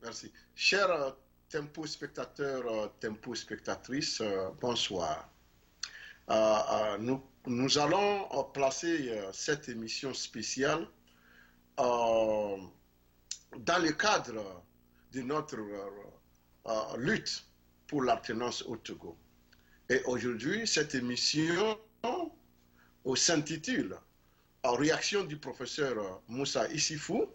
Merci. Chers tempo spectateurs, tempo spectatrices, bonsoir. Nous allons placer cette émission spéciale euh, dans le cadre de notre lutte pour l'alternance au Togo. Et aujourd'hui, cette émission s'intitule en réaction du professeur Moussa Issifou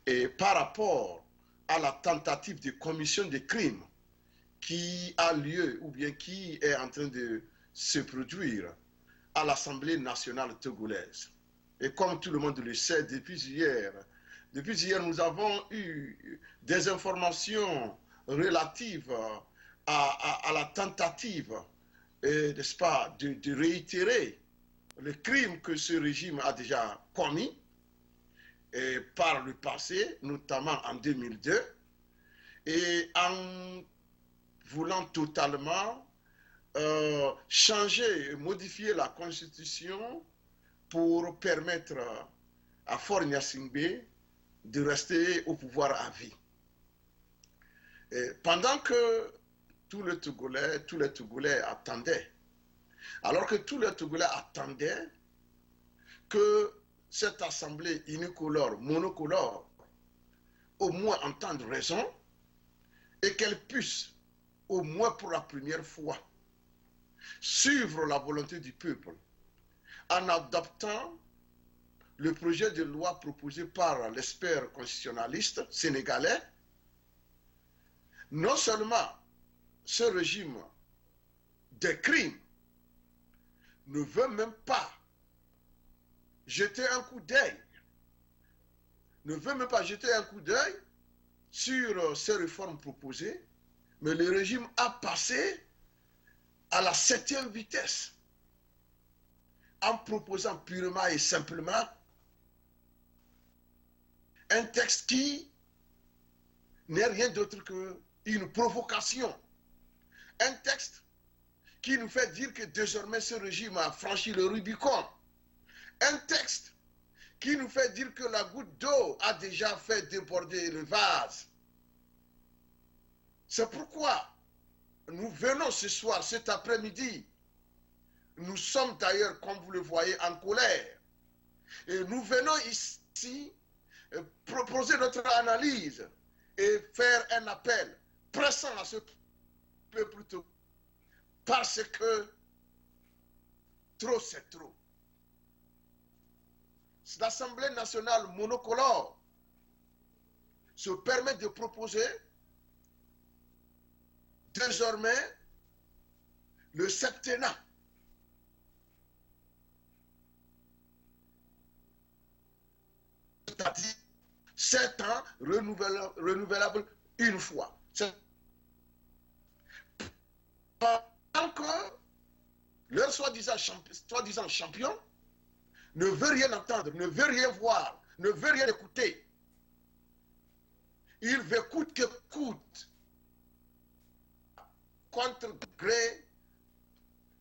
et par rapport à la tentative de commission de crimes qui a lieu ou bien qui est en train de se produire à l'Assemblée nationale togolaise. Et comme tout le monde le sait, depuis hier, nous avons eu des informations relatives à la tentative, n'est-ce pas, de réitérer le crime que ce régime a déjà commis et par le passé, notamment en 2002, et en voulant totalement changer, modifier la constitution pour permettre à Faure Gnassingbé de rester au pouvoir à vie. Et pendant que tous les Togolais attendaient, alors que tous les Togolais attendaient que cette assemblée unicolore, monocolore, au moins entendre raison et qu'elle puisse, au moins pour la première fois, suivre la volonté du peuple en adoptant le projet de loi proposé par l'expert constitutionnaliste sénégalais. Non seulement ce régime des crimes ne veut même pas jeter un coup d'œil, sur ces réformes proposées, mais le régime a passé à la 7e vitesse en proposant purement et simplement un texte qui n'est rien d'autre qu'une provocation. Un texte qui nous fait dire que désormais ce régime a franchi le Rubicon. Un texte qui nous fait dire que la goutte d'eau a déjà fait déborder le vase. C'est pourquoi nous venons ce soir, cet après-midi, nous sommes d'ailleurs, comme vous le voyez, en colère. Et nous venons ici proposer notre analyse et faire un appel pressant à ce peuple tout. Parce que trop c'est trop. L'Assemblée nationale monocolore se permet de proposer désormais le septennat. C'est-à-dire 7 ans renouvelables une fois. Pendant que leur soi-disant champion ne veut rien entendre, ne veut rien voir, ne veut rien écouter. Il veut coûte que coûte, contre gré,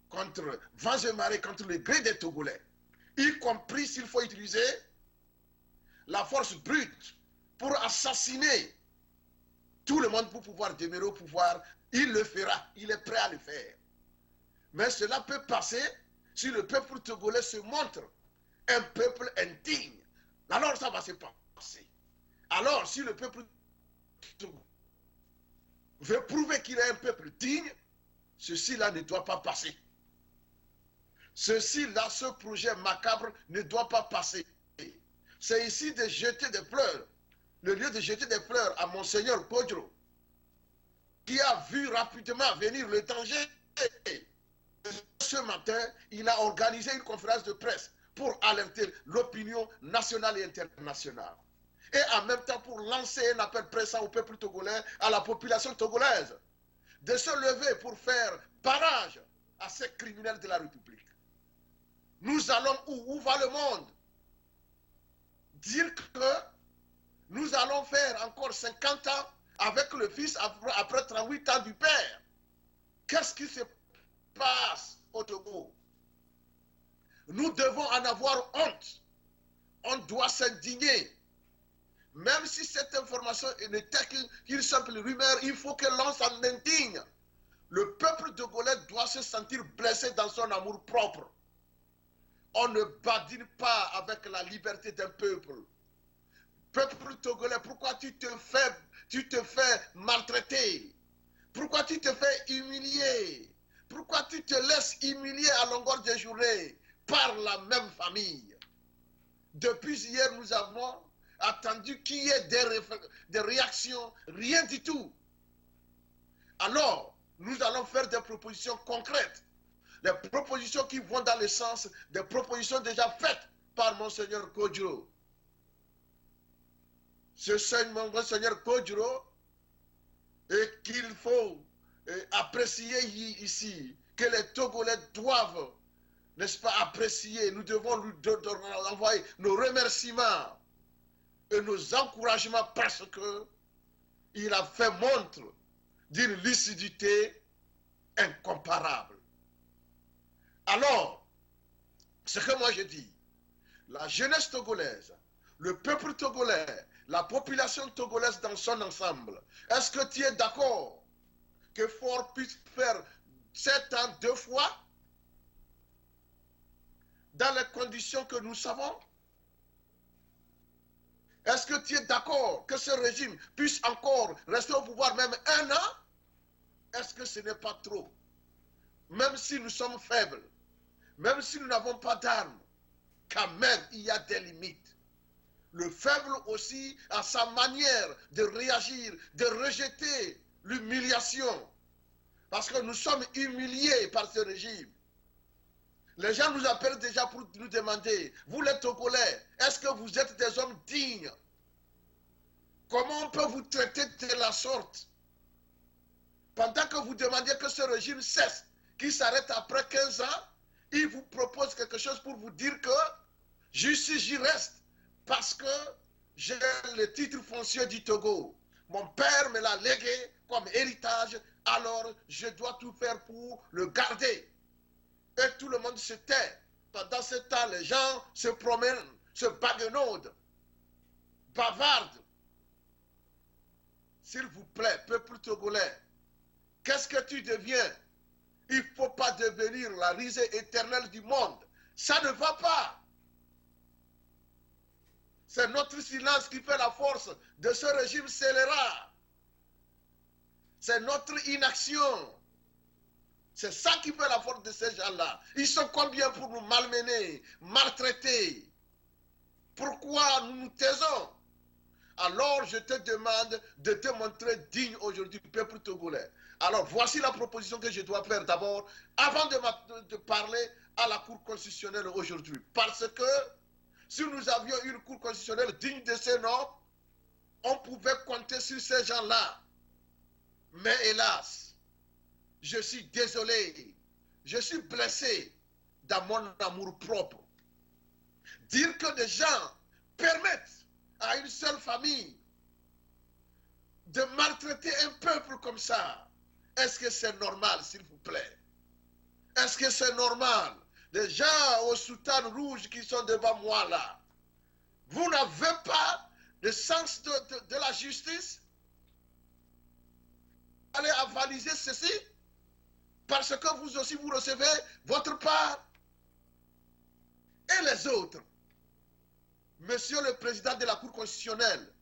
contre vents et marées, contre le gré des Togolais, y compris s'il faut utiliser la force brute pour assassiner tout le monde pour pouvoir demeurer au pouvoir, il le fera, il est prêt à le faire. Mais cela peut passer si le peuple togolais se montre un peuple indigne. Alors ça va se passer. Alors si le peuple togolais veut prouver qu'il est un peuple digne, ceci-là ne doit pas passer. Ceci-là, ce projet macabre ne doit pas passer. C'est ici de jeter des fleurs, le lieu de jeter des fleurs à Monseigneur Kodjo, qui a vu rapidement venir le danger. Ce matin, il a organisé une conférence de presse pour alerter l'opinion nationale et internationale. Et en même temps pour lancer un appel pressant au peuple togolais, à la population togolaise, de se lever pour faire barrage à ces criminels de la République. Nous allons où va le monde? Dire que nous allons faire encore 50 ans avec le fils après 38 ans du père. Qu'est-ce qui se passe au Togo? Nous devons en avoir honte. On doit s'indigner Même si cette information n'était qu'une simple rumeur, il faut que l'on s'en indigne. Le peuple togolais doit se sentir blessé dans son amour propre. On ne badine pas avec la liberté d'un peuple. Peuple togolais, pourquoi tu te fais maltraiter? Pourquoi tu te fais humilier? Pourquoi tu te laisses humilier à longueur de journée par la même famille? Depuis hier, nous avons attendu qu'il y ait des réactions, rien du tout. Alors, nous allons faire des propositions concrètes, des propositions qui vont dans le sens des propositions déjà faites par Monseigneur Kodjo. Monseigneur Kodjo, et qu'il faut apprécier ici, que les Togolais doivent, n'est-ce pas, apprécier. Nous devons lui envoyer nos remerciements et nos encouragements parce qu'il a fait montre d'une lucidité incomparable. Alors, ce que moi je dis, la jeunesse togolaise, le peuple togolais, la population togolaise dans son ensemble, est-ce que tu es d'accord que Fort puisse faire 7 ans 2 fois dans les conditions que nous savons? Est-ce que tu es d'accord que ce régime puisse encore rester au pouvoir même 1 an? Est-ce que ce n'est pas trop? Même si nous sommes faibles, même si nous n'avons pas d'armes, quand même il y a des limites. Le faible aussi a sa manière de réagir, de rejeter l'humiliation. Parce que nous sommes humiliés par ce régime. Les gens nous appellent déjà pour nous demander, vous les Togolais, est-ce que vous êtes des hommes dignes? Comment on peut vous traiter de la sorte? Pendant que vous demandez que ce régime cesse, qu'il s'arrête après 15 ans, il vous propose quelque chose pour vous dire que j'y reste parce que j'ai le titre foncier du Togo. Mon père me l'a légué comme héritage, alors je dois tout faire pour le garder. Et tout le monde se tait. Pendant ce temps, les gens se promènent, se baguenaudent, bavardent. S'il vous plaît, peuple togolais, qu'est-ce que tu deviens? Il ne faut pas devenir la risée éternelle du monde. Ça ne va pas. C'est notre silence qui fait la force de ce régime scélérat. C'est notre inaction. C'est ça qui fait la force de ces gens-là. Ils sont combien pour nous malmener, maltraiter? Pourquoi nous nous taisons? Alors je te demande de te montrer digne aujourd'hui du peuple togolais. Alors voici la proposition que je dois faire d'abord, avant de parler à la Cour constitutionnelle aujourd'hui. Parce que si nous avions une Cour constitutionnelle digne de ce nom, on pouvait compter sur ces gens-là. Mais hélas, je suis désolé, je suis blessé dans mon amour propre. Dire que des gens permettent à une seule famille de maltraiter un peuple comme ça, est-ce que c'est normal, s'il vous plaît? Est-ce que c'est normal? Les gens au soutane rouge qui sont devant moi là, vous n'avez pas le sens de la justice? Allez avaliser ceci parce que vous aussi vous recevez votre part. Et les autres, Monsieur le Président de la Cour constitutionnelle,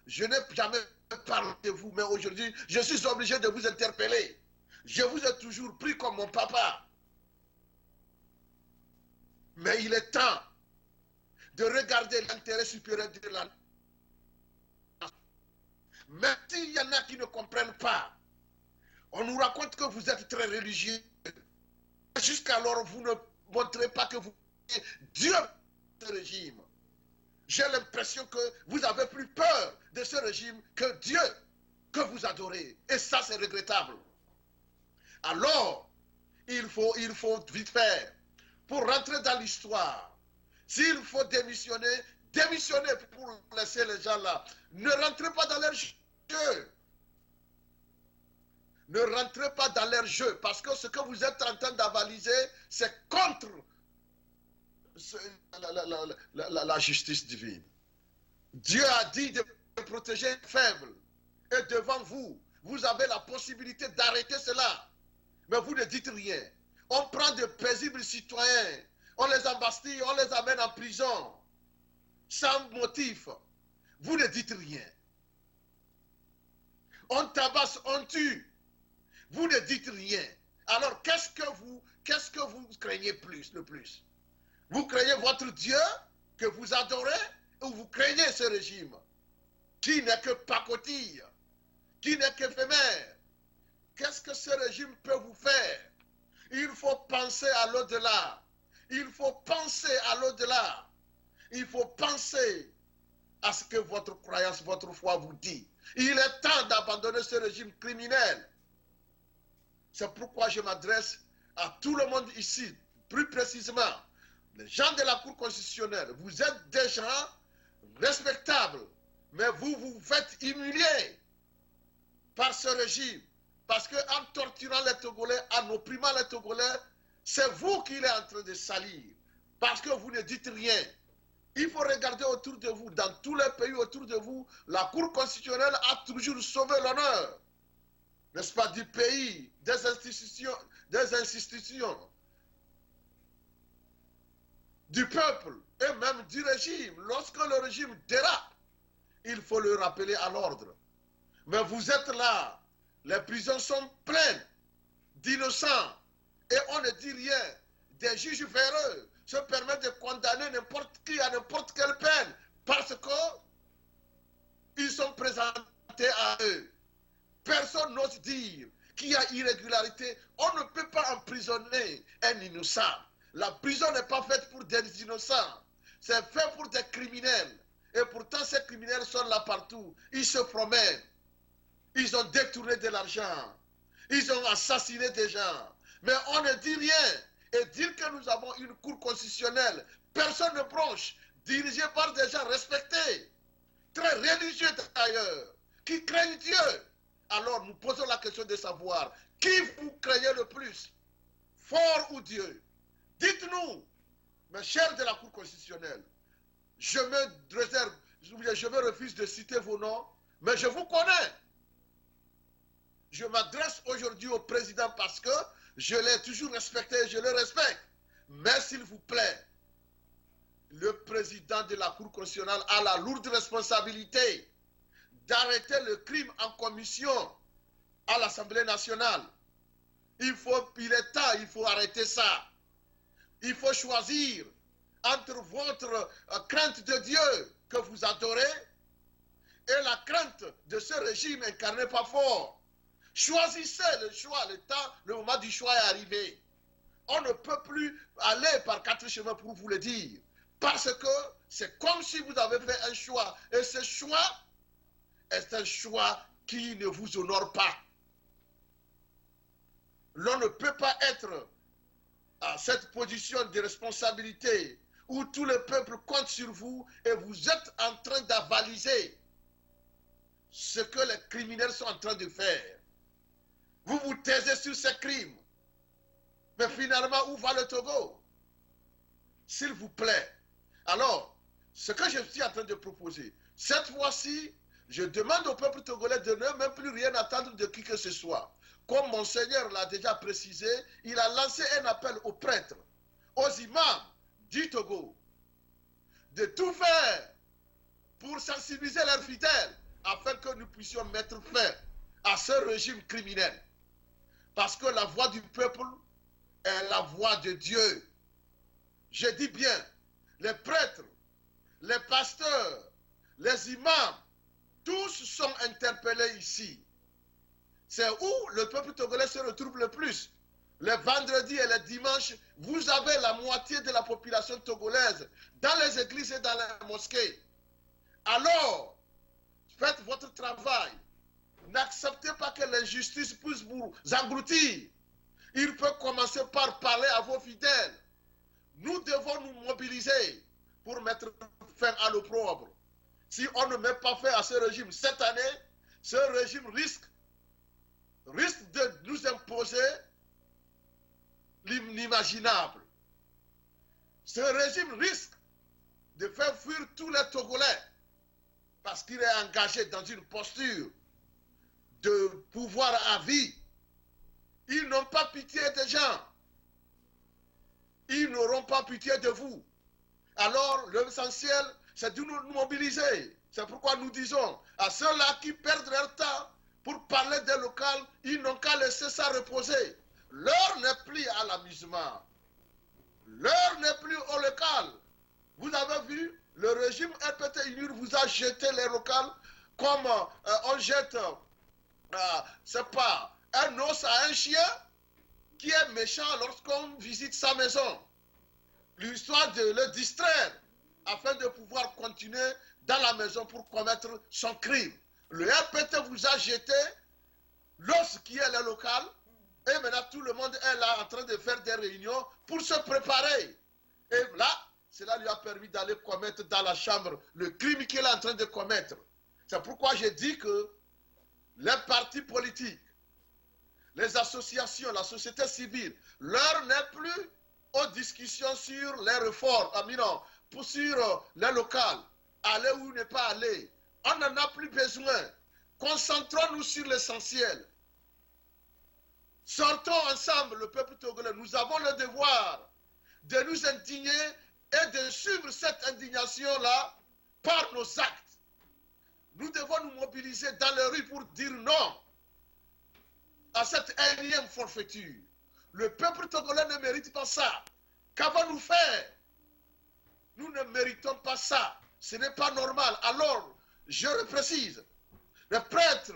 je n'ai jamais parlé de vous, mais aujourd'hui, je suis obligé de vous interpeller. Je vous ai toujours pris comme mon papa. Mais il est temps de regarder l'intérêt supérieur de la nation. Même s'il y en a qui ne comprennent pas, on nous raconte que vous êtes très religieux. Jusqu'alors, vous ne montrez pas que vous êtes Dieu de ce régime. J'ai l'impression que vous avez plus peur de ce régime que Dieu que vous adorez. Et ça, c'est regrettable. Alors, il faut vite faire. Pour rentrer dans l'histoire, s'il faut démissionner, démissionnez pour laisser les gens là. Ne rentrez pas dans leur jeu. Ne rentrez pas dans leur jeu, parce que ce que vous êtes en train d'avaliser, c'est contre la justice divine. Dieu a dit de protéger les faibles. Et devant vous, vous avez la possibilité d'arrêter cela. Mais vous ne dites rien. On prend de paisibles citoyens, on les embastille, on les amène en prison, sans motif. Vous ne dites rien. On tabasse, on tue. Vous ne dites rien. Alors qu'est-ce que vous craignez le plus? Vous craignez votre Dieu que vous adorez ou vous craignez ce régime qui n'est que pacotille, qui n'est qu'éphémère? Qu'est-ce que ce régime peut vous faire? Il faut penser à l'au-delà. Il faut penser à l'au-delà. Il faut penser à ce que votre croyance, votre foi vous dit. Il est temps d'abandonner ce régime criminel. C'est pourquoi je m'adresse à tout le monde ici, plus précisément, les gens de la Cour constitutionnelle. Vous êtes des gens respectables, mais vous vous faites humilier par ce régime. Parce qu'en torturant les Togolais, en opprimant les Togolais, c'est vous qui l'êtes en train de salir. Parce que vous ne dites rien. Il faut regarder autour de vous. Dans tous les pays autour de vous, la Cour constitutionnelle a toujours sauvé l'honneur, n'est-ce pas, du pays, des institutions, du peuple et même du régime. Lorsque le régime dérape, il faut le rappeler à l'ordre. Mais vous êtes là. Les prisons sont pleines d'innocents et on ne dit rien. Des juges véreux se permettent de condamner n'importe qui à n'importe quelle peine parce qu'ils sont présentés à eux. Personne n'ose dire qu'il y a irrégularité. On ne peut pas emprisonner un innocent. La prison n'est pas faite pour des innocents. C'est fait pour des criminels. Et pourtant, ces criminels sont là partout. Ils se promènent. Ils ont détourné de l'argent. Ils ont assassiné des gens. Mais on ne dit rien. Et dire que nous avons une cour constitutionnelle, personne ne bronche, dirigée par des gens respectés, très religieux d'ailleurs, qui craignent Dieu. Alors nous posons la question de savoir, qui vous craignez le plus, fort ou Dieu? Dites-nous, mes chers de la Cour constitutionnelle, je me refuse de citer vos noms, mais je vous connais. Je m'adresse aujourd'hui au président parce que je l'ai toujours respecté et je le respecte. Mais s'il vous plaît, le président de la Cour constitutionnelle a la lourde responsabilité d'arrêter le crime en commission à l'Assemblée nationale. Il est temps, il faut arrêter ça. Il faut choisir entre votre crainte de Dieu que vous adorez et la crainte de ce régime incarné par fort. Choisissez le choix, le moment du choix est arrivé. On ne peut plus aller par quatre chemins pour vous le dire. Parce que c'est comme si vous avez fait un choix. Et ce choix est un choix qui ne vous honore pas. L'on ne peut pas être à cette position de responsabilité où tout le peuple compte sur vous et vous êtes en train d'avaliser ce que les criminels sont en train de faire. Vous vous taisez sur ces crimes. Mais finalement, où va le Togo? S'il vous plaît. Alors, ce que je suis en train de proposer, cette fois-ci, je demande au peuple togolais de ne même plus rien attendre de qui que ce soit. Comme Monseigneur l'a déjà précisé, il a lancé un appel aux prêtres, aux imams du Togo, de tout faire pour sensibiliser leurs fidèles afin que nous puissions mettre fin à ce régime criminel. Parce que la voix du peuple est la voix de Dieu. Je dis bien, les prêtres, les pasteurs, les imams, tous sont interpellés ici. C'est où le peuple togolais se retrouve le plus. Les vendredis et les dimanches, vous avez la moitié de la population togolaise dans les églises et dans les mosquées. Alors, faites votre travail. N'acceptez pas que l'injustice puisse vous engloutir. Il peut commencer par parler à vos fidèles. Nous devons nous mobiliser pour mettre fin à l'opprobre. Si on ne met pas fin à ce régime cette année, ce régime risque de nous imposer l'inimaginable. Ce régime risque de faire fuir tous les Togolais parce qu'il est engagé dans une posture de pouvoir à vie. Ils n'ont pas pitié des gens. Ils n'auront pas pitié de vous. Alors, l'essentiel, c'est de nous mobiliser. C'est pourquoi nous disons à ceux-là qui perdent leur temps pour parler des locales, ils n'ont qu'à laisser ça reposer. L'heure n'est plus à l'amusement. L'heure n'est plus au local. Vous avez vu, le régime RPT UNUR vous a jeté les locales comme on jette, c'est pas, un os à un chien qui est méchant lorsqu'on visite sa maison. L'histoire de le distraire afin de pouvoir continuer dans la maison pour commettre son crime. Le RPT vous a jeté l'os qui est le local et maintenant tout le monde est là en train de faire des réunions pour se préparer. Et là, cela lui a permis d'aller commettre dans la chambre le crime qu'il est en train de commettre. C'est pourquoi j'ai dit que les partis politiques, les associations, la société civile, l'heure n'est plus aux discussions sur les réformes, sur les locales, aller ou ne pas aller. On n'en a plus besoin. Concentrons-nous sur l'essentiel. Sortons ensemble, le peuple togolais. Nous avons le devoir de nous indigner et de suivre cette indignation-là par nos actes. Nous devons nous mobiliser dans les rues pour dire non à cette énième forfaiture. Le peuple togolais ne mérite pas ça. Qu'avons-nous fait? Nous ne méritons pas ça. Ce n'est pas normal. Alors, je le précise, les prêtres,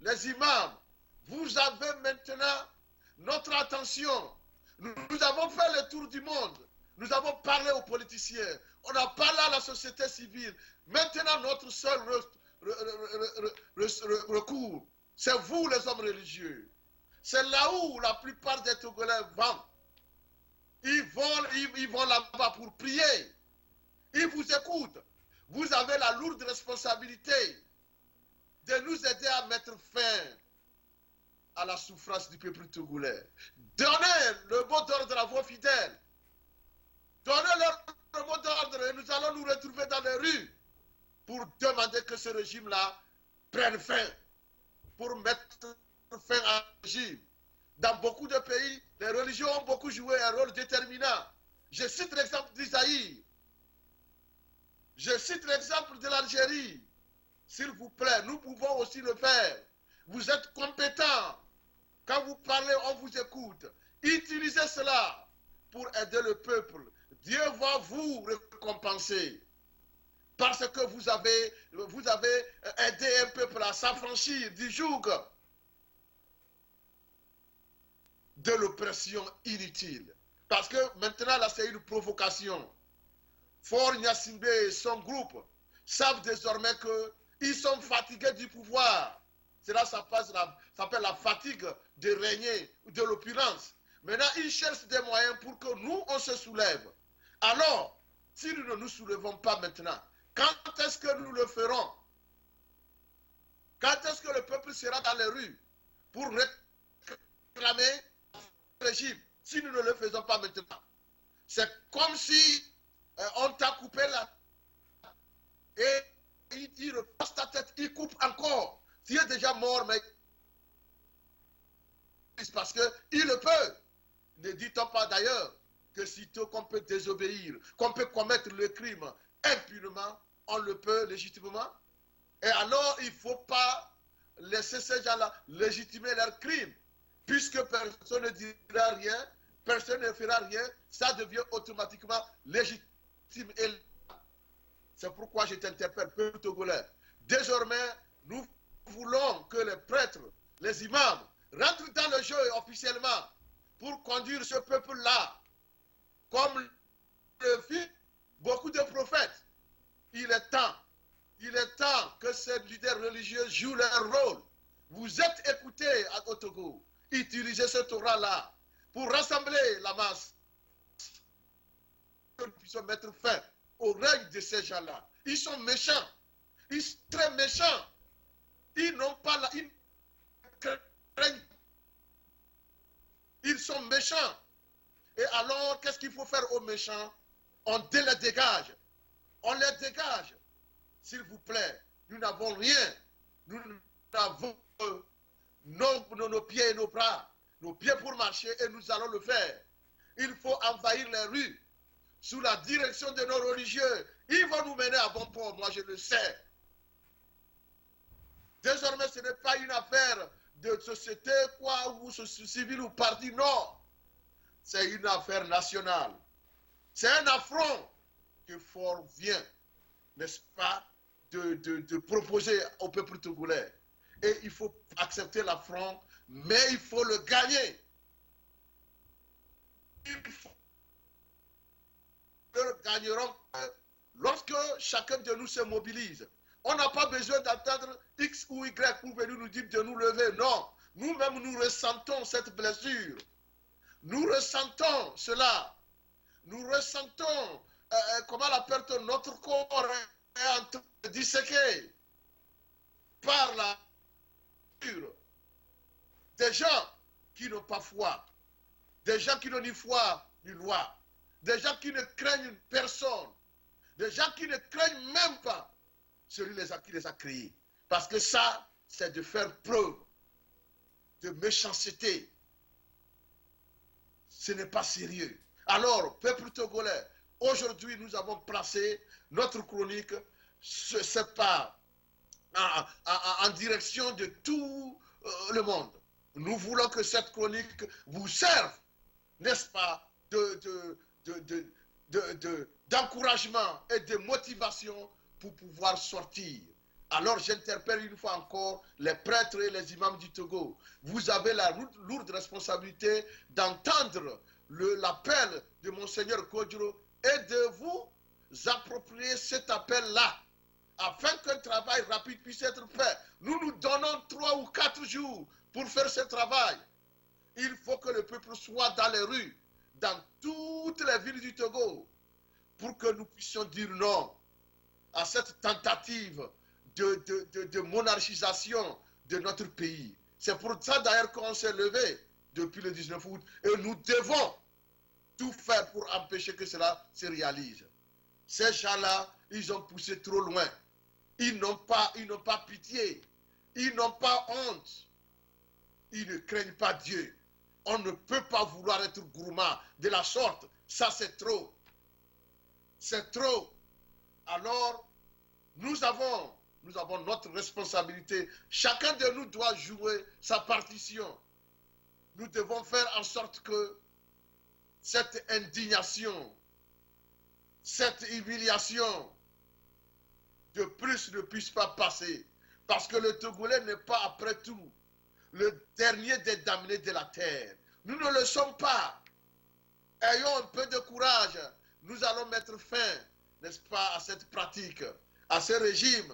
les imams, vous avez maintenant notre attention. Nous avons fait le tour du monde. Nous avons parlé aux politiciens. On a parlé à la société civile. Maintenant, notre seul recours, c'est vous les hommes religieux. C'est là où la plupart des Togolais vont. Ils vont là-bas pour prier. Ils vous écoutent. Vous avez la lourde responsabilité de nous aider à mettre fin à la souffrance du peuple togolais. Donnez le mot d'ordre à vos fidèles. Donnez-leur le mot d'ordre et nous allons nous retrouver dans les rues pour demander que ce régime-là prenne fin, pour mettre fin à ce régime. Dans beaucoup de pays, les religions ont beaucoup joué un rôle déterminant. Je cite l'exemple d'Isaïe. Je cite l'exemple de l'Algérie. S'il vous plaît, nous pouvons aussi le faire. Vous êtes compétents. Quand vous parlez, on vous écoute. Utilisez cela pour aider le peuple. Dieu va vous récompenser. Parce que vous avez aidé un peuple à s'affranchir du joug de l'oppression inutile. Parce que maintenant, là, c'est une provocation. Faure Gnassingbé et son groupe savent désormais qu'ils sont fatigués du pouvoir. Cela s'appelle la fatigue de régner ou de l'opulence. Maintenant, ils cherchent des moyens pour que nous, on se soulève. Alors, si nous ne nous soulevons pas maintenant, quand est-ce que nous le ferons? Quand est-ce que le peuple sera dans les rues pour réclamer le régime si nous ne le faisons pas maintenant? C'est comme si on t'a coupé la... Et il repasse ta tête, il coupe encore. Tu es déjà mort, mais... Parce qu'il le peut. Ne dit-on pas d'ailleurs que sitôt qu'on peut désobéir, qu'on peut commettre le crime impunément, on le peut légitimement? Et alors, il ne faut pas laisser ces gens-là légitimer leur crime. Puisque personne ne dira rien, personne ne fera rien, ça devient automatiquement légitime. C'est pourquoi je t'interpelle, peuple togolais. Désormais, nous voulons que les prêtres, les imams, rentrent dans le jeu officiellement pour conduire ce peuple-là, comme le fit beaucoup de prophètes. Il est temps que ces leaders religieux jouent leur rôle. Vous êtes écoutés au Togo. Utilisez ce Torah-là pour rassembler la masse. Que nous puissions mettre fin au règne de ces gens-là. Ils sont méchants. Ils sont très méchants. Ils n'ont pas la... Ils sont méchants. Et alors, qu'est-ce qu'il faut faire aux méchants? On les dégage. On les dégage. S'il vous plaît. nous n'avons rien. Nous n'avons nos pieds et nos bras, nos pieds pour marcher et nous allons le faire. Il faut envahir les rues sous la direction de nos religieux. Ils vont nous mener à bon port, moi je le sais. Désormais, ce n'est pas une affaire de société, quoi, ou civile ou parti, non. C'est une affaire nationale. C'est un affront que Faure vient, n'est-ce pas, de proposer au peuple togolais. Et il faut accepter l'affront, mais il faut le gagner. Il faut le gagnerons lorsque chacun de nous se mobilise. On n'a pas besoin d'attendre X ou Y pour venir nous dire de nous lever. Non, nous-mêmes nous ressentons cette blessure. Nous ressentons cela. Nous ressentons comment la perte de notre corps est en train de disséquer par la nature. Des gens qui n'ont pas foi, des gens qui n'ont ni foi ni loi, des gens qui ne craignent personne, des gens qui ne craignent même pas celui qui les a créés. Parce que ça, c'est de faire preuve de méchanceté. Ce n'est pas sérieux. Alors, peuple togolais, aujourd'hui, nous avons placé notre chronique en direction de tout le monde. Nous voulons que cette chronique vous serve, n'est-ce pas, d'encouragement et de motivation pour pouvoir sortir. Alors j'interpelle une fois encore les prêtres et les imams du Togo. Vous avez la lourde responsabilité d'entendre l'appel de Monseigneur Kodjiro et de vous approprier cet appel-là, afin qu'un travail rapide puisse être fait. Nous nous donnons 3 ou 4 jours pour faire ce travail. Il faut que le peuple soit dans les rues, dans toutes les villes du Togo, pour que nous puissions dire non à cette tentative de monarchisation de notre pays. C'est pour ça d'ailleurs qu'on s'est levé depuis le 19 août et nous devons tout faire pour empêcher que cela se réalise. Ces gens-là, ils ont poussé trop loin. Ils n'ont pas pitié. Ils n'ont pas honte. Ils ne craignent pas Dieu. On ne peut pas vouloir être gourmand de la sorte. Ça, c'est trop. C'est trop. Alors, nous avons notre responsabilité. Chacun de nous doit jouer sa partition. Nous devons faire en sorte que cette indignation, cette humiliation, de plus ne puisse pas passer. Parce que le Togolais n'est pas, après tout, le dernier des damnés de la terre. Nous ne le sommes pas. Ayons un peu de courage. Nous allons mettre fin, n'est-ce pas, à cette pratique, à ce régime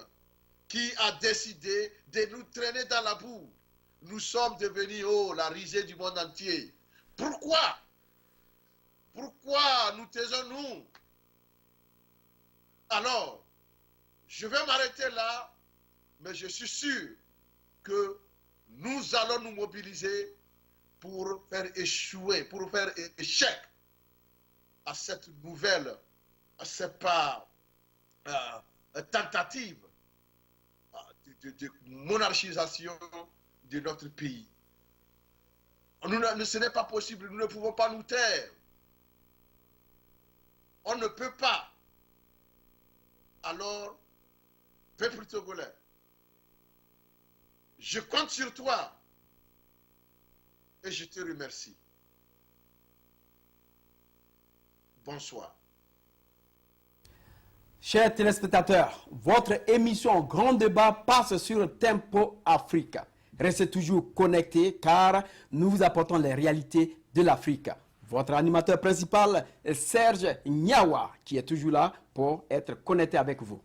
qui a décidé de nous traîner dans la boue. Nous sommes devenus, la risée du monde entier. Pourquoi? Pourquoi nous taisons-nous? Alors, je vais m'arrêter là, mais je suis sûr que nous allons nous mobiliser pour faire échouer, pour faire échec à cette nouvelle, tentative de monarchisation de notre pays. Ce n'est pas possible, nous ne pouvons pas nous taire. On ne peut pas. Alors, peuple togolais, je compte sur toi et je te remercie. Bonsoir. Chers téléspectateurs, votre émission Grand Débat passe sur Tempo Africa. Restez toujours connectés car nous vous apportons les réalités de l'Afrique. Votre animateur principal est Serge Nyawa qui est toujours là pour être connecté avec vous.